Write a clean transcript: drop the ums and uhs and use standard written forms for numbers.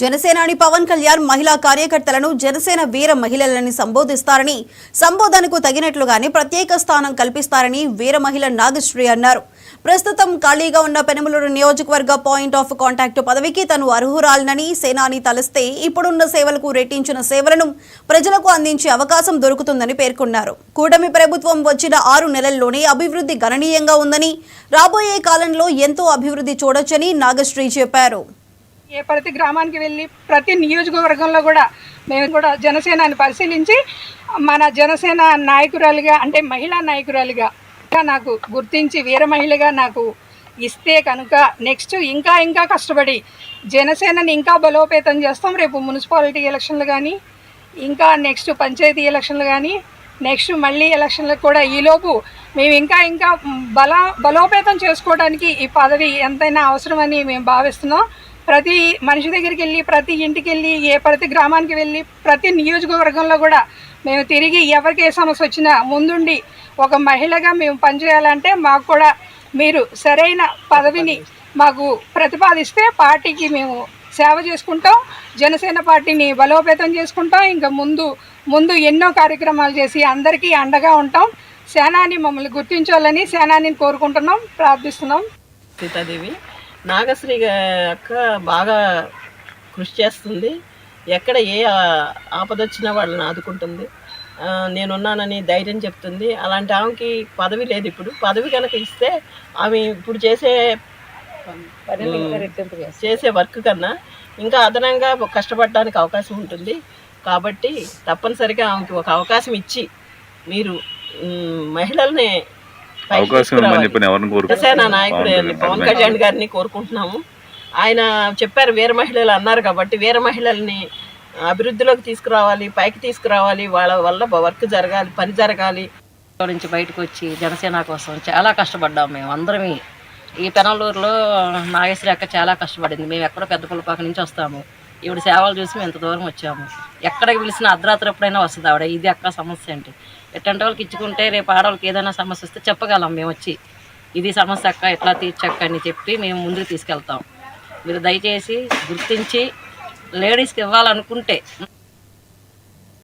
జనసేనాని పవన్ కళ్యాణ్ మహిళా కార్యకర్తలను జనసేన వీర మహిళలని సంబోధిస్తారని, సంబోధనకు తగినట్లుగానే ప్రత్యేక స్థానం కల్పిస్తారని వీర మహిళ నాగశ్రీ అన్నారు. ప్రస్తుతం ఖాళీగా ఉన్న పెనుమలూరు నియోజకవర్గ పాయింట్ ఆఫ్ కాంటాక్ట్ పదవికి తను అర్హురాలనని, సేనాని తలస్తే ఇప్పుడున్న సేవలకు రెట్టించిన సేవలను ప్రజలకు అందించే అవకాశం దొరుకుతుందని పేర్కొన్నారు. కూటమి ప్రభుత్వం వచ్చిన 6 నెలల్లోనే అభివృద్ధి గణనీయంగా ఉందని, రాబోయే కాలంలో ఎంతో అభివృద్ధి చూడొచ్చని నాగశ్రీ చెప్పారు. ప్రతి గ్రామానికి వెళ్ళి ప్రతి నియోజకవర్గంలో కూడా మేము కూడా జనసేనని పరిశీలించి మన జనసేన నాయకురాలిగా అంటే మహిళా నాయకురాలిగా నాకు గుర్తించి వీర మహిళగా నాకు ఇస్తే కనుక నెక్స్ట్ ఇంకా కష్టపడి జనసేనని ఇంకా బలోపేతం చేస్తాం. రేపు మున్సిపాలిటీ ఎలక్షన్లు కానీ ఇంకా నెక్స్ట్ పంచాయతీ ఎలక్షన్లు కానీ నెక్స్ట్ మళ్ళీ ఎలక్షన్లకు కూడా ఈలోపు మేము ఇంకా బలోపేతం చేసుకోవడానికి ఈ పదవి ఎంతైనా అవసరమని మేము భావిస్తున్నాం. ప్రతి మనిషి దగ్గరికి వెళ్ళి ప్రతి ఇంటికి వెళ్ళి ప్రతి గ్రామానికి వెళ్ళి ప్రతి నియోజకవర్గంలో కూడా మేము తిరిగి ఎవరికి ఏ సమస్య వచ్చినా ముందుండి ఒక మహిళగా మేము పనిచేయాలంటే మాకు కూడా మీరు సరైన పదవిని మాకు ప్రతిపాదిస్తే పార్టీకి మేము సేవ చేసుకుంటాం, జనసేన పార్టీని బలోపేతం చేసుకుంటాం. ఇంకా ముందు ఎన్నో కార్యక్రమాలు చేసి అందరికీ అండగా ఉంటాం. సేనాని మమ్మల్ని గుర్తించాలని సేనాని కోరుకుంటున్నాం, ప్రార్థిస్తున్నాం. సీతాదేవి నాగశ్రీ అక్క బాగా కృషి చేస్తుంది. ఎక్కడ ఏ ఆపద వచ్చినా వాళ్ళని ఆదుకుంటుంది. నేనున్నానని ధైర్యం చెప్తుంది. అలాంటి ఆమెకి పదవి లేదు. ఇప్పుడు పదవి కనుక ఇస్తే ఆమె ఇప్పుడు చేసే వర్క్ కన్నా ఇంకా అదనంగా కష్టపడడానికి అవకాశం ఉంటుంది. కాబట్టి తప్పనిసరిగా ఆమెకి ఒక అవకాశం ఇచ్చి మీరు మహిళల్ని జనసేన నాయకుడు పవన్ కళ్యాణ్ గారిని కోరుకుంటున్నాము. ఆయన చెప్పారు వీర మహిళలు అన్నారు కాబట్టి వీర మహిళల్ని అభివృద్ధిలోకి తీసుకురావాలి, పైకి తీసుకురావాలి. వాళ్ళ వల్ల వర్క్ జరగాలి, పని జరగాలి. నుంచి బయటకు వచ్చి జనసేన కోసం చాలా కష్టపడ్డాము. మేము అందరం ఈ పెనమలూరులో నాగశ్రీ అక్క చాలా కష్టపడింది. మేము ఎక్కడో పెద్ద పుల్లపాక నుంచి వస్తాము. ఈవిడ సేవలు చూసి మేము ఎంత దూరం వచ్చాము. ఎక్కడికి పిలిచిన అర్ధరాత్రి ఎప్పుడైనా వస్తుంది ఆవిడ. ఇది అక్క సమస్య అంటే ఎట్టంటే వాళ్ళకి ఇచ్చుకుంటే రేపు ఆడవాళ్ళకి ఏదైనా సమస్య వస్తే చెప్పగలం. మేము వచ్చి ఇది సమస్య అక్క ఎట్లా తీర్చక్క అని చెప్పి మేము ముందుకు తీసుకెళ్తాం. మీరు దయచేసి గుర్తించి లేడీస్కి ఇవ్వాలనుకుంటే